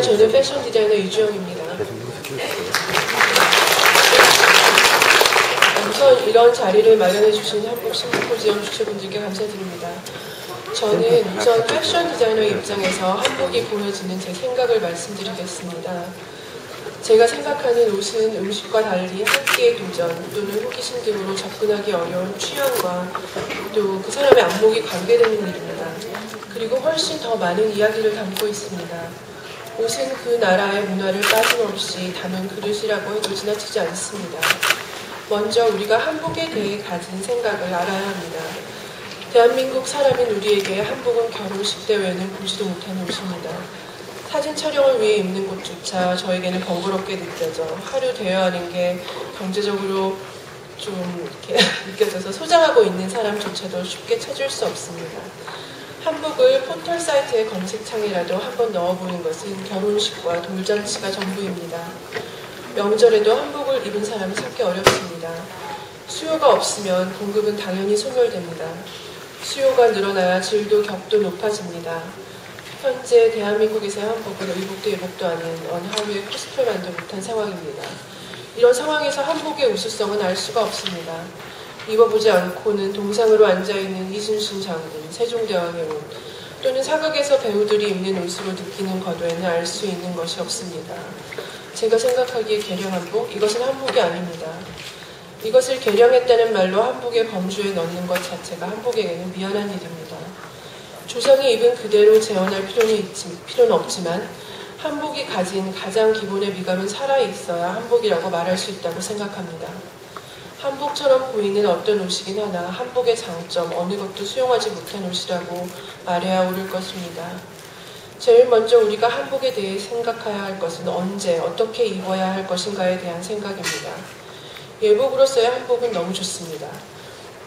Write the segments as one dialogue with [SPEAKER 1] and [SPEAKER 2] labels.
[SPEAKER 1] 저는 패션 디자이너 이주영입니다. 우선 이런 자리를 마련해 주신 한국신문포지원 주최분들께 감사드립니다. 저는 우선 패션 디자이너의 입장에서 한복이 보여지는 제 생각을 말씀드리겠습니다. 제가 생각하는 옷은 음식과 달리 한 끼의 도전 또는 호기심 등으로 접근하기 어려운 취향과 또 그 사람의 안목이 관계되는 일입니다. 그리고 훨씬 더 많은 이야기를 담고 있습니다. 옷은 그 나라의 문화를 빠짐없이 담은 그릇이라고 해도 지나치지 않습니다. 먼저 우리가 한복에 대해 가진 생각을 알아야 합니다. 대한민국 사람인 우리에게 한복은 결혼식 때 외에는 보지도 못하는 옷입니다. 사진 촬영을 위해 입는 것조차 저에게는 번거롭게 느껴져 하루 대여하는 게 경제적으로 좀 이렇게 느껴져서 소장하고 있는 사람조차도 쉽게 찾을 수 없습니다. 한복을 포털 사이트의 검색창에라도 한번 넣어보는 것은 결혼식과 돌잔치가 전부입니다. 명절에도 한복을 입은 사람을 찾기 어렵습니다. 수요가 없으면 공급은 당연히 소멸됩니다. 수요가 늘어나야 질도 격도 높아집니다. 현재 대한민국에서의 한복은 의복도 예복도 아닌 언하루에 코스프레만도 못한 상황입니다. 이런 상황에서 한복의 우수성은 알 수가 없습니다. 입어보지 않고는 동상으로 앉아있는 이순신 장군, 세종대왕의 옷, 또는 사극에서 배우들이 입는 옷으로 느끼는 거도에는 알 수 있는 것이 없습니다. 제가 생각하기에 개량 한복, 이것은 한복이 아닙니다. 이것을 개량했다는 말로 한복의 범주에 넣는 것 자체가 한복에게는 미안한 일입니다. 조상이 입은 그대로 재현할 필요는 없지만 한복이 가진 가장 기본의 미감은 살아있어야 한복이라고 말할 수 있다고 생각합니다. 한복처럼 보이는 어떤 옷이긴 하나 한복의 장점 어느 것도 수용하지 못한 옷이라고 말해야 옳을 것입니다. 제일 먼저 우리가 한복에 대해 생각해야 할 것은 언제, 어떻게 입어야 할 것인가에 대한 생각입니다. 예복으로서의 한복은 너무 좋습니다.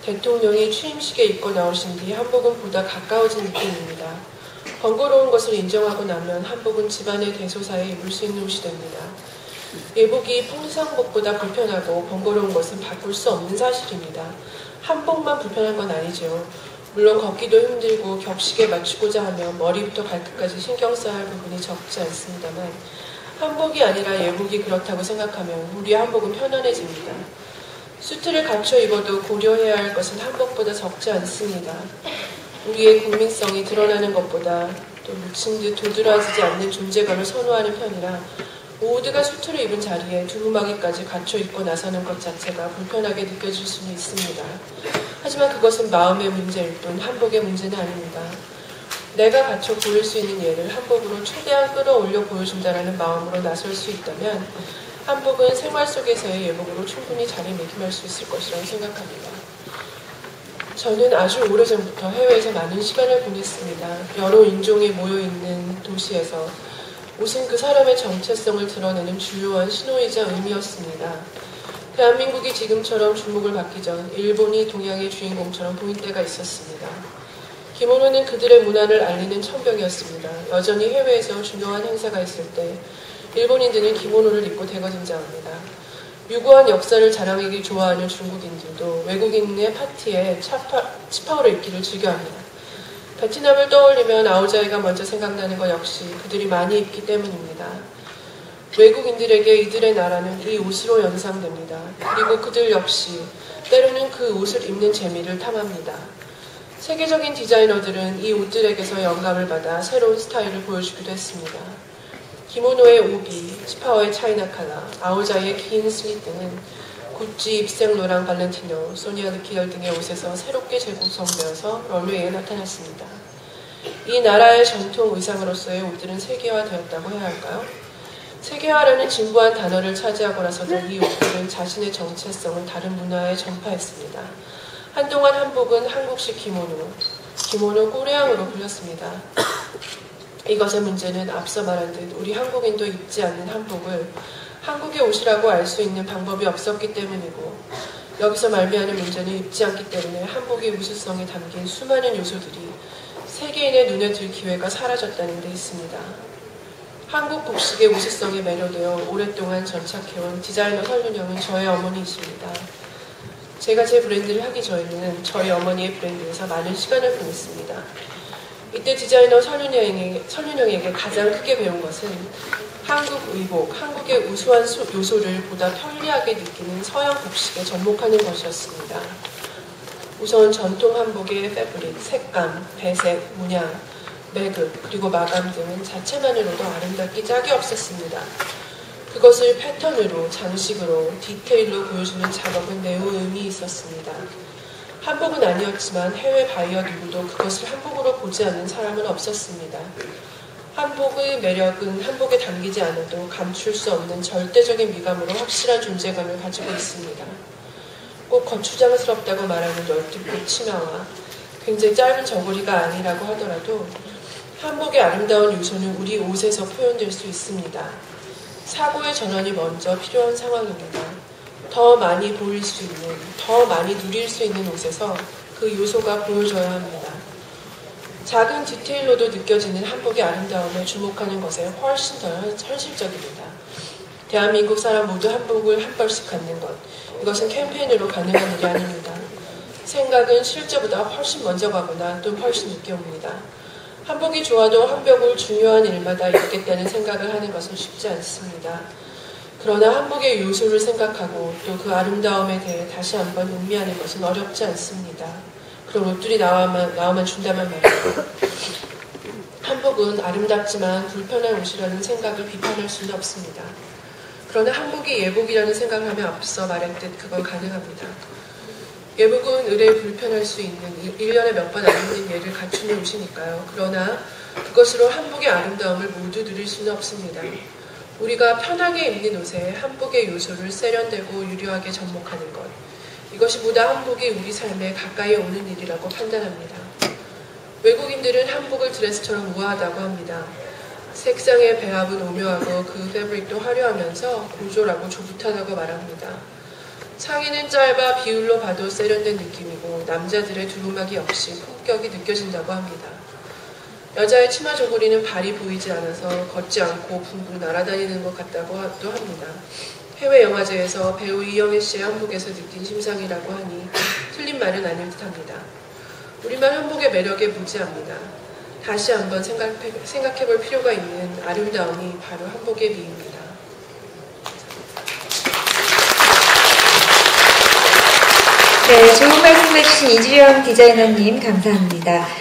[SPEAKER 1] 대통령이 취임식에 입고 나오신 뒤 한복은 보다 가까워진 느낌입니다. 번거로운 것을 인정하고 나면 한복은 집안의 대소사에 입을 수 있는 옷이 됩니다. 예복이 평상복보다 불편하고 번거로운 것은 바꿀 수 없는 사실입니다. 한복만 불편한 건 아니죠. 물론 걷기도 힘들고 격식에 맞추고자 하면 머리부터 발끝까지 신경 써야 할 부분이 적지 않습니다만 한복이 아니라 예복이 그렇다고 생각하면 우리의 한복은 편안해집니다. 수트를 갖춰 입어도 고려해야 할 것은 한복보다 적지 않습니다. 우리의 국민성이 드러나는 것보다 또 묻힌 듯 도드라지지 않는 존재감을 선호하는 편이라 모두가 수트를 입은 자리에 두루마기까지 갖춰 입고 나서는 것 자체가 불편하게 느껴질 수는 있습니다. 하지만 그것은 마음의 문제일 뿐 한복의 문제는 아닙니다. 내가 갖춰 보일 수 있는 예를 한복으로 최대한 끌어올려 보여준다는 마음으로 나설 수 있다면 한복은 생활 속에서의 예복으로 충분히 자리매김할 수 있을 것이라고 생각합니다. 저는 아주 오래전부터 해외에서 많은 시간을 보냈습니다. 여러 인종이 모여있는 도시에서 옷은 그 사람의 정체성을 드러내는 주요한 신호이자 의미였습니다. 대한민국이 지금처럼 주목을 받기 전 일본이 동양의 주인공처럼 보인 때가 있었습니다. 기모노는 그들의 문화를 알리는 천병이었습니다. 여전히 해외에서 중요한 행사가 있을 때 일본인들은 기모노를 입고 대거 등장합니다. 유구한 역사를 자랑하기 좋아하는 중국인들도 외국인의 파티에 치파오를 입기를 즐겨합니다. 베트남을 떠올리면 아오자이가 먼저 생각나는 것 역시 그들이 많이 입기 때문입니다. 외국인들에게 이들의 나라는 이 옷으로 연상됩니다. 그리고 그들 역시 때로는 그 옷을 입는 재미를 탐합니다. 세계적인 디자이너들은 이 옷들에게서 영감을 받아 새로운 스타일을 보여주기도 했습니다. 기모노의 오비, 치파오의 차이나 칼라, 아오자이의 긴 슬릿 등은 구찌, 입생로랑 발렌티노, 소니아 르키열 등의 옷에서 새롭게 재구성되어서 런웨이에 나타났습니다. 이 나라의 전통 의상으로서의 옷들은 세계화되었다고 해야 할까요? 세계화라는 진부한 단어를 차지하고 나서도 이 옷들은 자신의 정체성을 다른 문화에 전파했습니다. 한동안 한복은 한국식 기모노 꼬레앙으로 불렸습니다. 이것의 문제는 앞서 말한 듯 우리 한국인도 입지 않는 한복을 한국의 옷이라고 알 수 있는 방법이 없었기 때문이고 여기서 말미하는 문제는 입지 않기 때문에 한복의 우수성에 담긴 수많은 요소들이 세계인의 눈에 들 기회가 사라졌다는 데 있습니다. 한국 복식의 우수성에 매료되어 오랫동안 전착해온 디자이너 설윤영은 저의 어머니이십니다. 제가 제 브랜드를 하기 전에는 저희 어머니의 브랜드에서 많은 시간을 보냈습니다. 이때 디자이너 설윤영에게 가장 크게 배운 것은 한국 의복, 한국의 우수한 요소를 보다 편리하게 느끼는 서양 복식에 접목하는 것이었습니다. 우선 전통 한복의 패브릭, 색감, 배색, 문양, 매급, 그리고 마감 등은 자체만으로도 아름답기 짝이 없었습니다. 그것을 패턴으로, 장식으로, 디테일로 보여주는 작업은 매우 의미 있었습니다. 한복은 아니었지만 해외 바이어 누구도 그것을 한복으로 보지 않는 사람은 없었습니다. 한복의 매력은 한복에 담기지 않아도 감출 수 없는 절대적인 미감으로 확실한 존재감을 가지고 있습니다. 꼭 거추장스럽다고 말하는 열티포 치마와 굉장히 짧은 저고리가 아니라고 하더라도 한복의 아름다운 요소는 우리 옷에서 표현될 수 있습니다. 사고의 전환이 먼저 필요한 상황입니다. 더 많이 보일 수 있는, 더 많이 누릴 수 있는 옷에서 그 요소가 보여져야 합니다. 작은 디테일로도 느껴지는 한복의 아름다움에 주목하는 것에 훨씬 더 현실적입니다. 대한민국 사람 모두 한복을 한 벌씩 갖는 것, 이것은 캠페인으로 가능한 일이 아닙니다. 생각은 실제보다 훨씬 먼저 가거나 또 훨씬 늦게 옵니다. 한복이 좋아도 한복을 중요한 일마다 입겠다는 생각을 하는 것은 쉽지 않습니다. 그러나 한복의 요소를 생각하고 또 그 아름다움에 대해 다시 한번 음미하는 것은 어렵지 않습니다. 그런 옷들이 나오면 준다면 말이에요. 한복은 아름답지만 불편한 옷이라는 생각을 비판할 수는 없습니다. 그러나 한복이 예복이라는 생각을 하며 앞서 말했듯 그건 가능합니다. 예복은 의뢰 불편할 수 있는 1년에 몇 번 안 입는 예를 갖추는 옷이니까요. 그러나 그것으로 한복의 아름다움을 모두 누릴 수는 없습니다. 우리가 편하게 입는 옷에 한복의 요소를 세련되고 유려하게 접목하는 것, 이것이 보다 한복이 우리 삶에 가까이 오는 일이라고 판단합니다. 외국인들은 한복을 드레스처럼 우아하다고 합니다. 색상의 배합은 오묘하고 그 패브릭도 화려하면서 고졸하고 조붓하다고 말합니다. 상의는 짧아 비율로 봐도 세련된 느낌이고 남자들의 두루마기 역시 품격이 느껴진다고 합니다. 여자의 치마 저고리는 발이 보이지 않아서 걷지 않고 붕붕 날아다니는 것 같다고 또 합니다. 해외 영화제에서 배우 이영애 씨의 한복에서 느낀 심상이라고 하니 틀린 말은 아닐 듯합니다. 우리말 한복의 매력에 무지합니다. 다시 한번 생각해볼 필요가 있는 아름다움이 바로 한복의 미입니다.
[SPEAKER 2] 네, 좋은 말씀 해주신 이주영 디자이너님 감사합니다.